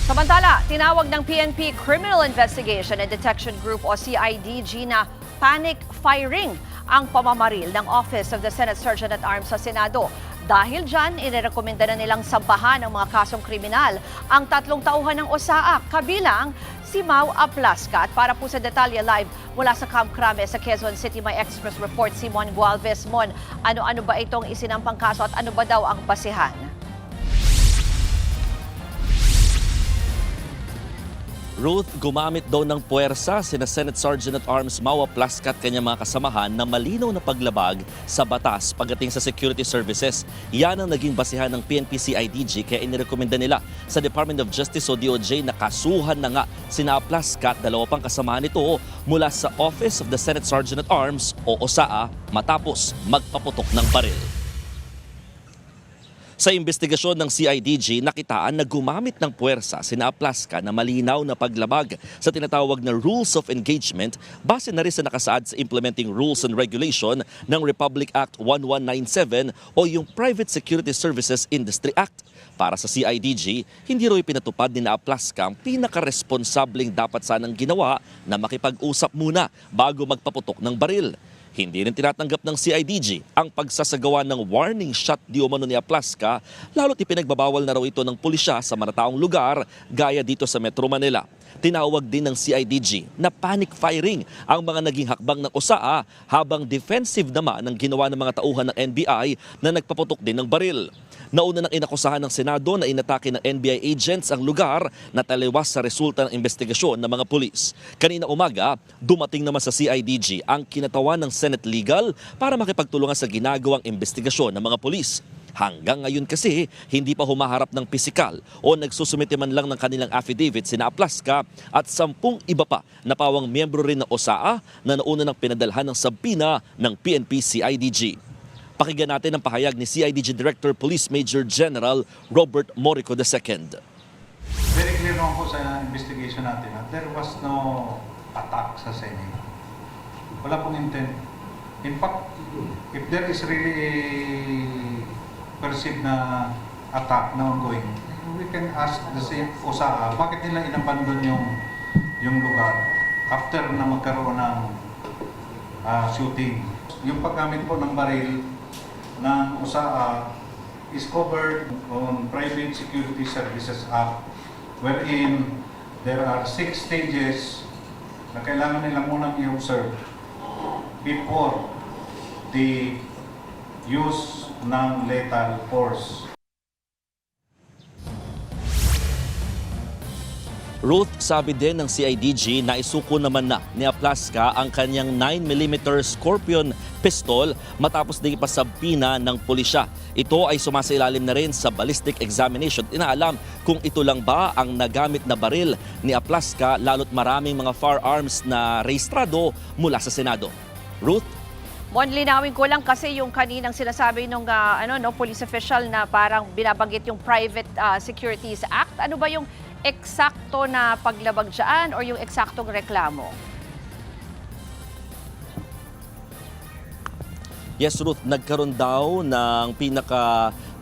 Samantala, tinawag ng PNP Criminal Investigation and Detection Group o CIDG na panic firing ang pamamaril ng Office of the Senate Sergeant-at-Arms sa Senado. Dahil dyan, inirekomenda na nilang sampahan ng mga kasong kriminal ang 3 tauhan ng OSAA, kabilang si Mau Aplasca. At para po sa detalye live mula sa Camp Crame sa Quezon City, may Express Report si Mon Gualvez. Mon, ano-ano ba itong isinampang kaso at ano ba daw ang basihan? Ruth, gumamit daw ng puwersa sina Senate Sergeant-at-Arms Mau Aplasca at kanyang mga kasamahan na malinaw na paglabag sa batas pagdating sa security services. Yan ang naging basihan ng PNP-CIDG kaya inirekomenda nila sa Department of Justice o DOJ na kasuhan na nga sina Aplasca at 2 pang kasamahan nito mula sa Office of the Senate Sergeant-at-Arms o OSAA matapos magpaputok ng baril. Sa investigasyon ng CIDG, nakitaan na gumamit ng puwersa sina Aplasca na malinaw na paglabag sa tinatawag na Rules of Engagement base na rin sa nakasaad sa Implementing Rules and Regulation ng Republic Act 1197 o yung Private Security Services Industry Act. Para sa CIDG, hindi raw ipinatupad ni Aplasca ang pinaka-responsabling dapat sanang ginawa na makipag-usap muna bago magpaputok ng baril. Hindi rin tinatanggap ng CIDG ang pagsasagawa ng warning shot di umano ni Aplasca, lalo't ipinagbabawal na raw ito ng pulisya sa marataong lugar gaya dito sa Metro Manila. Tinawag din ng CIDG na panic firing ang mga naging hakbang ng OSAA habang defensive naman ang ginawa ng mga tauhan ng NBI na nagpaputok din ng baril. Nauna nang inakusahan ng Senado na inatake ng NBI agents ang lugar na taliwas sa resulta ng investigasyon ng mga pulis. Kanina umaga, dumating naman sa CIDG ang kinatawan ng Senate Legal para makipagtulungan sa ginagawang investigasyon ng mga pulis. Hanggang ngayon kasi, hindi pa humaharap ng pisikal o nagsusumite man lang ng kanilang affidavit sina Aplasca at 10 iba pa na pawang miyembro rin ng OSAA na nauna ng pinadalhan ng sabina ng PNP-CIDG. Pakinggan natin ang pahayag ni CIDG Director Police Major General Robert Morico II. Very clear naman po sa investigation natin na there was no attack sa Senate. Wala pong intent. In fact, if there is really a perceived na attack na ongoing, we can ask the same OSAA, bakit nila inabandon yung lugar after na magkaroon ng shooting. Yung paggamit po ng baril ng OSAA is covered on Private Security Services Act, wherein there are 6 stages na kailangan nila munang i-observe before the use ng lethal force. Ruth, sabi din ng CIDG na isuko naman na ni Aplasca ang kanyang 9mm Scorpion pistol matapos din ipasabpina ng pulisya. Ito ay sumasailalim na rin sa ballistic examination. Inaalam kung ito lang ba ang nagamit na baril ni Aplasca lalo't maraming mga firearms na rehistrado mula sa Senado. Ruth? Mon, linawin ko lang kasi yung kaninang sinasabi ng police official na parang binabanggit yung Private Securities Act. Ano ba yung eksakto na paglabag dyan or yung eksaktong reklamo? Yes, Ruth, nagkaroon daw ng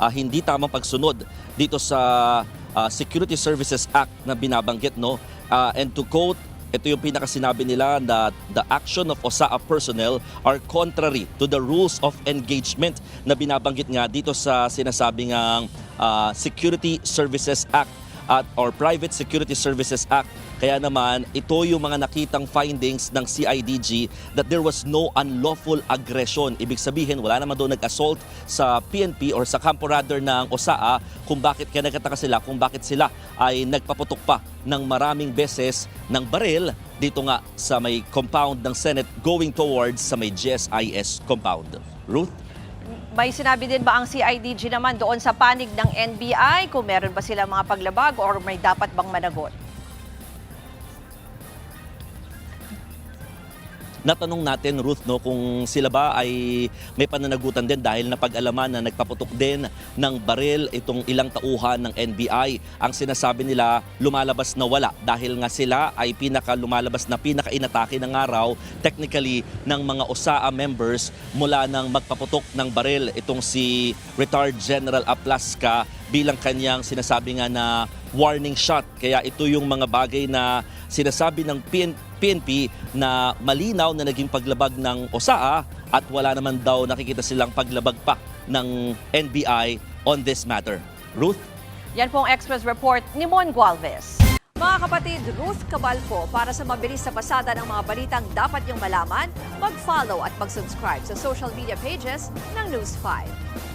hindi tamang pagsunod dito sa Security Services Act na binabanggit, no? And to quote, ito yung pinakasinabi nila na the action of OSAA personnel are contrary to the rules of engagement na binabanggit nga dito sa sinasabing Security Services Act or Private Security Services Act. Kaya naman, ito yung mga nakitang findings ng CIDG that there was no unlawful aggression. Ibig sabihin, wala naman doon nag-assault sa PNP or sa campo rather ng OSAA kung bakit kaya nagtataka sila, kung bakit sila ay nagpaputok pa ng maraming beses ng baril dito nga sa may compound ng Senate going towards sa may GSIS compound. Ruth? May sinabi din ba ang CIDG naman doon sa panig ng NBI kung meron ba silang mga paglabag or may dapat bang managot? Natanong natin, Ruth, no, kung sila ba ay may pananagutan din dahil napag-alaman na nagpaputok din ng baril itong ilang tauhan ng NBI. Ang sinasabi nila, lumalabas na wala dahil nga sila ay lumalabas na pinaka-inatake ng araw technically ng mga OSAA members mula nang magpaputok ng baril itong si retired General Aplasca bilang kanyang sinasabi nga na warning shot. Kaya ito yung mga bagay na sinasabi ng PNP na malinaw na naging paglabag ng OSAA at wala naman daw nakikita silang paglabag pa ng NBI on this matter. Ruth? Yan po ang Express Report ni Mon Gualvez. Mga kapatid, Ruth Cabalpo, para sa mabilis na pasada ng mga balitang dapat niyong malaman, mag-follow at mag-subscribe sa social media pages ng News 5.